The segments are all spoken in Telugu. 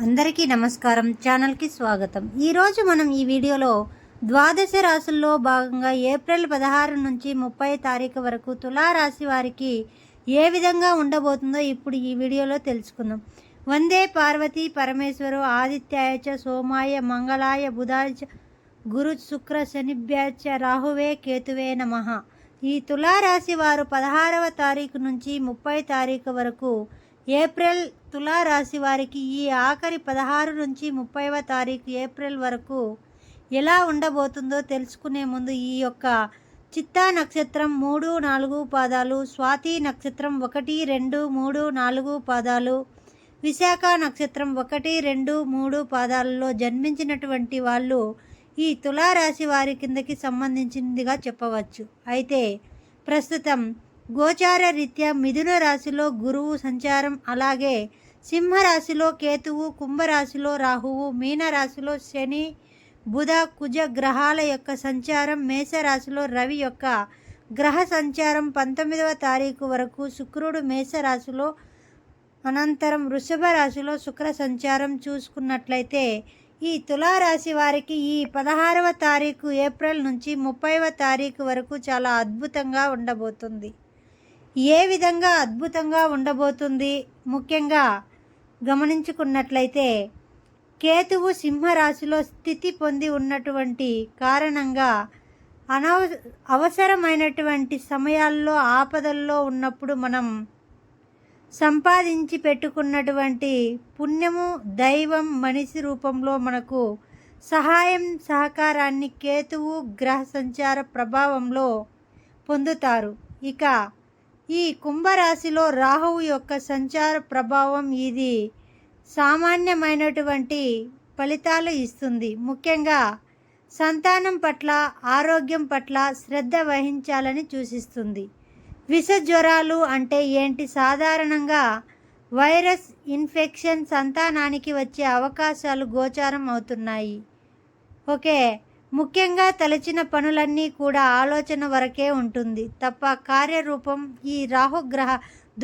అందరికీ నమస్కారం. ఛానల్కి స్వాగతం. ఈరోజు మనం ఈ వీడియోలో ద్వాదశ రాశుల్లో భాగంగా ఏప్రిల్ 16 నుంచి 30 తారీఖు వరకు తులారాశి వారికి ఏ విధంగా ఉండబోతుందో ఇప్పుడు ఈ వీడియోలో తెలుసుకుందాం. వందే పార్వతీ పరమేశ్వరు ఆదిత్యాయ చ సోమాయ మంగళాయ బుధాయ చ గురు శుక్ర శనిభ్యాచ రాహువే కేతువే నమః. ఈ తులారాశి వారు 16వ తారీఖు నుంచి 30 తారీఖు వరకు ఏప్రిల్ తులారాశి వారికి ఈ ఆఖరి 16 నుంచి 30వ తారీఖు ఏప్రిల్ వరకు ఎలా ఉండబోతుందో తెలుసుకునే ముందు ఈ యొక్క చిత్తా నక్షత్రం 3, 4 పాదాలు, స్వాతి నక్షత్రం 1, 2, 3, 4 పాదాలు, విశాఖ నక్షత్రం 1, 2, 3 పాదాలలో జన్మించినటువంటి వాళ్ళు ఈ తులారాశి వారి కిందకి సంబంధించిందిగా చెప్పవచ్చు. అయితే ప్రస్తుతం గోచార రీత్యా మిథున రాశిలో గురువు సంచారం, అలాగే సింహరాశిలో కేతువు, కుంభరాశిలో రాహువు, మీనరాశిలో శని, బుధ, కుజ గ్రహాల యొక్క సంచారం, మేషరాశిలో రవి యొక్క గ్రహ సంచారం 19వ తారీఖు వరకు, శుక్రుడు మేషరాశిలో, అనంతరం వృషభ రాశిలో శుక్ర సంచారం చూసుకున్నట్లయితే ఈ తులారాశి వారికి ఈ 16వ తారీఖు ఏప్రిల్ నుంచి 30వ తారీఖు వరకు చాలా అద్భుతంగా ఉండబోతుంది. ఏ విధంగా అద్భుతంగా ఉండబోతుంది ముఖ్యంగా గమనించుకున్నట్లయితే కేతువు సింహరాశిలో స్థితి పొంది ఉన్నటువంటి కారణంగా అవసరమైనటువంటి సమయాల్లో ఆపదల్లో ఉన్నప్పుడు మనం సంపాదించి పెట్టుకున్నటువంటి పుణ్యము, దైవం మనిషి రూపంలో మనకు సహాయం సహకారాన్ని కేతువు గ్రహ సంచార ప్రభావంలో పొందుతారు. ఇక ఈ కుంభరాశిలో రాహువు యొక్క సంచార ప్రభావం ఇది సామాన్యమైనటువంటి ఫలితాలు ఇస్తుంది. ముఖ్యంగా సంతానం పట్ల, ఆరోగ్యం పట్ల శ్రద్ధ వహించాలని సూచిస్తుంది. విష జ్వరాలు అంటే ఏంటి? సాధారణంగా వైరస్ ఇన్ఫెక్షన్ సంతానానికి వచ్చే అవకాశాలు గోచారం అవుతున్నాయి. ఓకే, ముఖ్యంగా తలచిన పనులన్నీ కూడా ఆలోచన వరకే ఉంటుంది తప్ప కార్యరూపం ఈ రాహుగ్రహ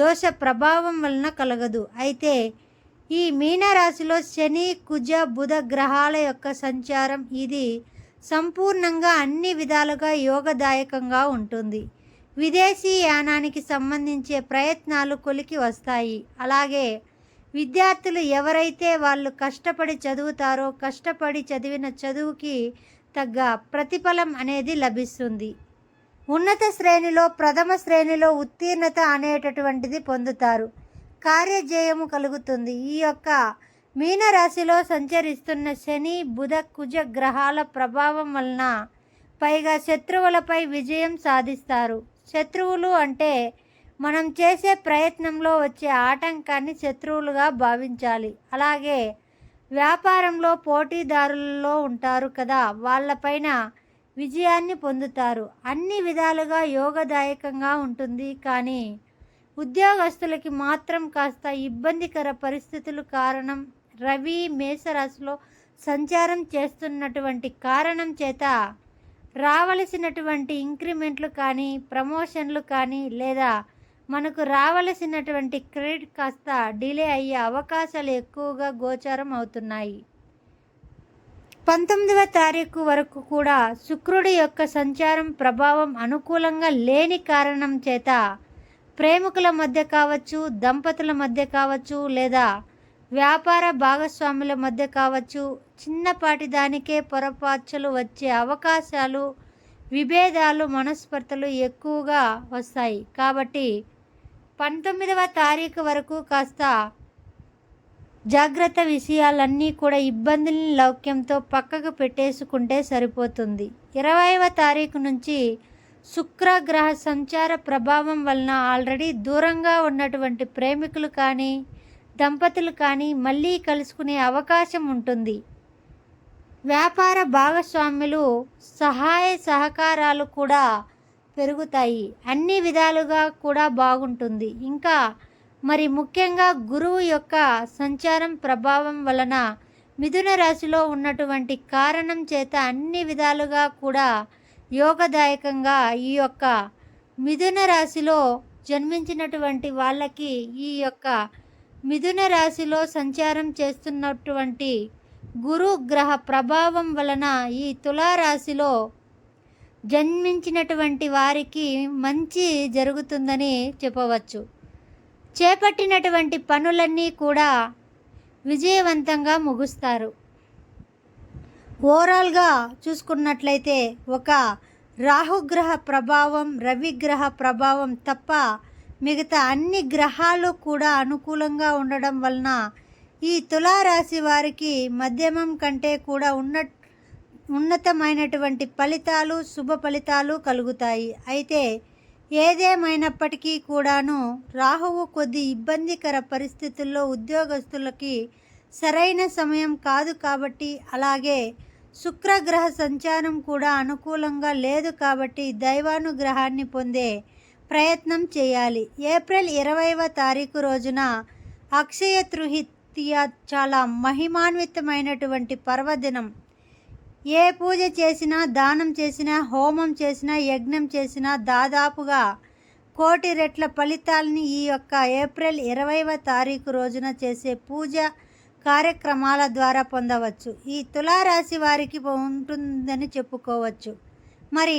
దోష ప్రభావం వలన కలగదు. అయితే ఈ మీనరాశిలో శని, కుజ, బుధ గ్రహాల యొక్క సంచారం ఇది సంపూర్ణంగా అన్ని విధాలుగా యోగదాయకంగా ఉంటుంది. విదేశీ యానానికి సంబంధించే ప్రయత్నాలు కొలికి వస్తాయి. అలాగే విద్యార్థులు ఎవరైతే వాళ్ళు కష్టపడి చదువుతారో కష్టపడి చదివిన చదువుకి తగ్గ ప్రతిఫలం అనేది లభిస్తుంది. ఉన్నత శ్రేణిలో, ప్రథమ శ్రేణిలో ఉత్తీర్ణత అనేటటువంటిది పొందుతారు. కార్యజయము కలుగుతుంది. ఈ యొక్క మీనరాశిలో సంచరిస్తున్న శని, బుధ, కుజ గ్రహాల ప్రభావం వలన పైగా శత్రువులపై విజయం సాధిస్తారు. శత్రువులు అంటే మనం చేసే ప్రయత్నంలో వచ్చే ఆటంకాన్ని శత్రువులుగా భావించాలి. అలాగే వ్యాపారంలో పోటీదారులలో ఉంటారు కదా, వాళ్ళపైన విజయాన్ని పొందుతారు. అన్ని విధాలుగా యోగదాయకంగా ఉంటుంది. కానీ ఉద్యోగస్తులకి మాత్రం కాస్త ఇబ్బందికర పరిస్థితులు కారణం రవి మేషరాశిలో సంచారం చేస్తున్నటువంటి కారణం చేత రావలసినటువంటి ఇంక్రిమెంట్లు కానీ, ప్రమోషన్లు కానీ, లేదా మనకు రావలసినటువంటి క్రెడిట్ కాస్త డిలే అయ్యే అవకాశాలు ఎక్కువగా గోచారం అవుతున్నాయి. 19వ తారీఖు వరకు కూడా శుక్రుడి యొక్క సంచారం ప్రభావం అనుకూలంగా లేని కారణం చేత ప్రేమికుల మధ్య కావచ్చు, దంపతుల మధ్య కావచ్చు, లేదా వ్యాపార భాగస్వాముల మధ్య కావచ్చు, చిన్నపాటి దానికే పొరపాట్లు వచ్చే అవకాశాలు, విభేదాలు, మనస్పర్ధలు ఎక్కువగా వస్తాయి. కాబట్టి 19వ తారీఖు వరకు కాస్త జాగ్రత్త, విషయాలన్నీ కూడా ఇబ్బందుల్ని లౌక్యంతో పక్కకు పెట్టేసుకుంటే సరిపోతుంది. 20వ తారీఖు నుంచి శుక్రగ్రహ సంచార ప్రభావం వలన ఆల్రెడీ దూరంగా ఉన్నటువంటి ప్రేమికులు కానీ, దంపతులు కానీ మళ్ళీ కలుసుకునే అవకాశం ఉంటుంది. వ్యాపార భాగస్వాములు సహాయ సహకారాలు కూడా పెరుగుతాయి. అన్ని విధాలుగా కూడా బాగుంటుంది. ఇంకా మరి ముఖ్యంగా గురువు యొక్క సంచారం ప్రభావం వలన మిథున రాశిలో ఉన్నటువంటి కారణం చేత అన్ని విధాలుగా కూడా యోగదాయకంగా ఈ యొక్క మిథున రాశిలో జన్మించినటువంటి వాళ్ళకి ఈ యొక్క మిథున రాశిలో సంచారం చేస్తున్నటువంటి గురు గ్రహ ప్రభావం వలన ఈ తులారాశిలో జన్మించినటువంటి వారికి మంచి జరుగుతుందని చెప్పవచ్చు. చేపట్టినటువంటి పనులన్నీ కూడా విజయవంతంగా ముగుస్తారు. ఓవరాల్గా చూసుకున్నట్లయితే ఒక రాహుగ్రహ ప్రభావం, రవిగ్రహ ప్రభావం తప్ప మిగతా అన్ని గ్రహాలు కూడా అనుకూలంగా ఉండడం వలన ఈ తులారాశి వారికి మధ్యమం కంటే కూడా ఉన్నతమైనటువంటి ఫలితాలు, శుభ ఫలితాలు కలుగుతాయి. అయితే ఏదేమైనప్పటికీ కూడాను రాహువు కొద్ది ఇబ్బందికర పరిస్థితుల్లో ఉద్యోగస్తులకి సరైన సమయం కాదు కాబట్టి, అలాగే శుక్రగ్రహ సంచారం కూడా అనుకూలంగా లేదు కాబట్టి దైవానుగ్రహాన్ని పొందే ప్రయత్నం చేయాలి. ఏప్రిల్ 20వ తారీఖు రోజున అక్షయ తృతీయ చాలా మహిమాన్వితమైనటువంటి పర్వదినం. ఏ పూజ చేసినా, దానం చేసినా, హోమం చేసినా, యజ్ఞం చేసినా దాదాపుగా 1,000,000 రెట్ల ఫలితాలని ఈ యొక్క ఏప్రిల్ 20వ తారీఖు రోజున చేసే పూజ కార్యక్రమాల ద్వారా పొందవచ్చు. ఈ తులారాశి వారికి ఉంటుందని చెప్పుకోవచ్చు. మరి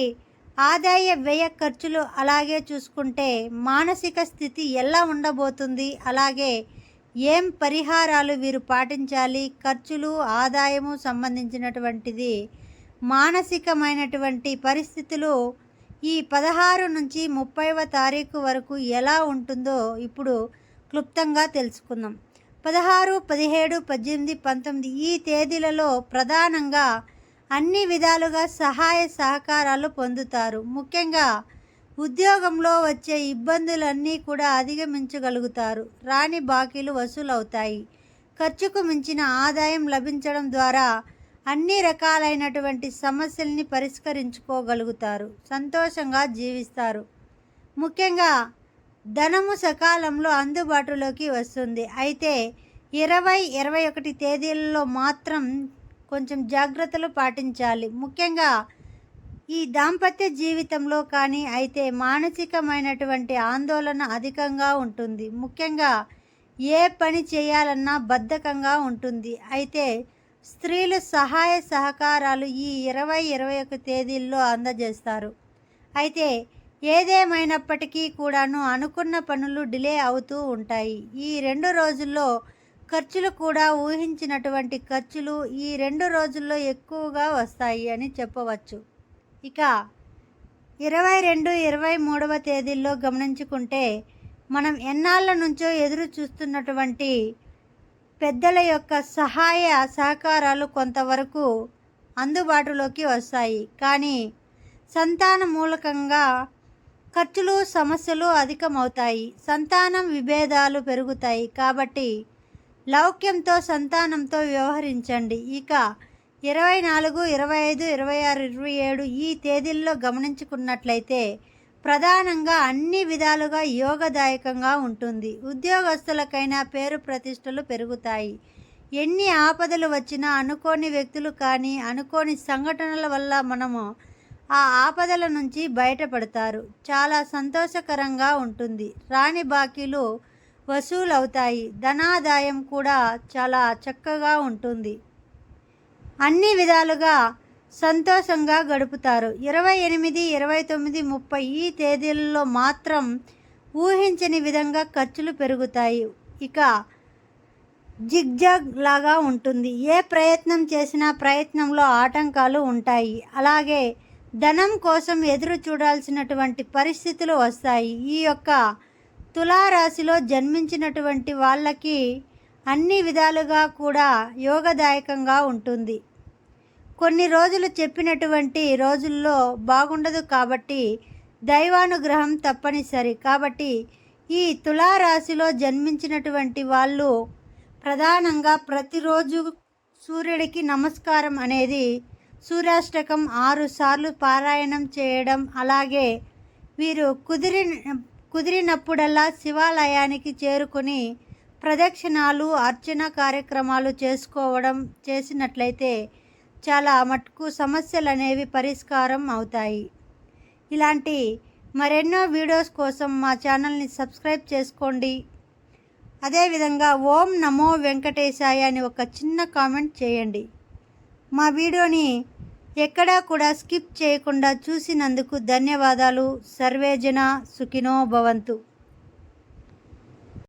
ఆదాయ వ్యయ ఖర్చులు అలాగే చూసుకుంటే మానసిక స్థితి ఎలా ఉండబోతుంది, అలాగే ఏం పరిహారాలు వీరు పాటించాలి, ఖర్చులు ఆదాయము సంబంధించినటువంటిది మానసికమైనటువంటి పరిస్థితులు ఈ 16 నుంచి 30వ తారీఖు వరకు ఎలా ఉంటుందో ఇప్పుడు క్లుప్తంగా తెలుసుకుందాం. 16, 17, 18, 19 ఈ తేదీలలో ప్రధానంగా అన్ని విధాలుగా సహాయ సహకారాలు పొందుతారు. ముఖ్యంగా ఉద్యోగంలో వచ్చే ఇబ్బందులన్నీ కూడా అధిగమించగలుగుతారు. రాని బాకీలు వసూలవుతాయి. ఖర్చుకు మించిన ఆదాయం లభించడం ద్వారా అన్ని రకాలైనటువంటి సమస్యల్ని పరిష్కరించుకోగలుగుతారు. సంతోషంగా జీవిస్తారు. ముఖ్యంగా ధనము సకాలంలో అందుబాటులోకి వస్తుంది. అయితే 20, 21 తేదీలలో మాత్రం కొంచెం జాగ్రత్తలు పాటించాలి. ముఖ్యంగా ఈ దాంపత్య జీవితంలో కానీ అయితే మానసికమైనటువంటి ఆందోళన అధికంగా ఉంటుంది. ముఖ్యంగా ఏ పని చేయాలన్నా బద్ధకంగా ఉంటుంది. అయితే స్త్రీలు సహాయ సహకారాలు ఈ 20, 21 తేదీల్లో అందజేస్తారు. అయితే ఏదేమైనప్పటికీ కూడాను అనుకున్న పనులు డిలే అవుతూ ఉంటాయి. ఈ 2 రోజుల్లో ఖర్చులు కూడా ఊహించినటువంటి ఖర్చులు ఈ 2 రోజుల్లో ఎక్కువగా వస్తాయి అని చెప్పవచ్చు. ఇక 22, 23వ తేదీల్లో గమనించుకుంటే మనం ఎన్నాళ్ళ నుంచో ఎదురు చూస్తున్నటువంటి పెద్దల యొక్క సహాయ సహకారాలు కొంతవరకు అందుబాటులోకి వస్తాయి. కానీ సంతాన మూలకంగా ఖర్చులు, సమస్యలు అధికమవుతాయి. సంతానం విభేదాలు పెరుగుతాయి. కాబట్టి లౌక్యంతో సంతానంతో వ్యవహరించండి. ఇక 24, 25, 26, 27 ఈ తేదీల్లో గమనించుకున్నట్లయితే ప్రధానంగా అన్ని విధాలుగా యోగదాయకంగా ఉంటుంది. ఉద్యోగస్తులకైనా పేరు ప్రతిష్టలు పెరుగుతాయి. ఎన్ని ఆపదలు వచ్చినా అనుకోని వ్యక్తులు కానీ అనుకోని సంఘటనల వల్ల మనము ఆ ఆపదల నుంచి బయటపడతారు. చాలా సంతోషకరంగా ఉంటుంది. రాని బాకీలు వసూలవుతాయి. ధనాదాయం కూడా చాలా చక్కగా ఉంటుంది. అన్ని విధాలుగా సంతోషంగా గడుపుతారు. 28, 29, 30 ఈ తేదీలలో మాత్రం ఊహించని విధంగా ఖర్చులు పెరుగుతాయి. ఇక జిగ్జాగ్ లాగా ఉంటుంది. ఏ ప్రయత్నం చేసినా ప్రయత్నంలో ఆటంకాలు ఉంటాయి. అలాగే ధనం కోసం ఎదురు చూడాల్సినటువంటి పరిస్థితులు వస్తాయి. ఈ యొక్క తులారాశిలో జన్మించినటువంటి వాళ్ళకి అన్ని విధాలుగా కూడా యోగదాయకంగా ఉంటుంది. కొన్ని రోజులు చెప్పినటువంటి రోజుల్లో బాగుండదు కాబట్టి దైవానుగ్రహం తప్పనిసరి. కాబట్టి ఈ తులారాశిలో జన్మించినటువంటి వాళ్ళు ప్రధానంగా ప్రతిరోజు సూర్యుడికి నమస్కారం అనేది సూర్యాష్టకం 6 సార్లు పారాయణం చేయడం, అలాగే వీరు కుదిరినప్పుడల్లా శివాలయానికి చేరుకొని ప్రదక్షిణాలు, అర్చన కార్యక్రమాలు చేసినట్లయితే చాలా మటుకు సమస్యలు అనేవి పరిష్కారం అవుతాయి. ఇలాంటి మరెన్నో వీడియోస్ కోసం మా ఛానల్ని సబ్స్క్రైబ్ చేసుకోండి. అదేవిధంగా ఓం నమో వెంకటేశాయ అని ఒక చిన్న కామెంట్ చేయండి. మా వీడియోని ఎక్కడా కూడా స్కిప్ చేయకుండా చూసినందుకు ధన్యవాదాలు. సర్వేజన సుఖినో భవంతు.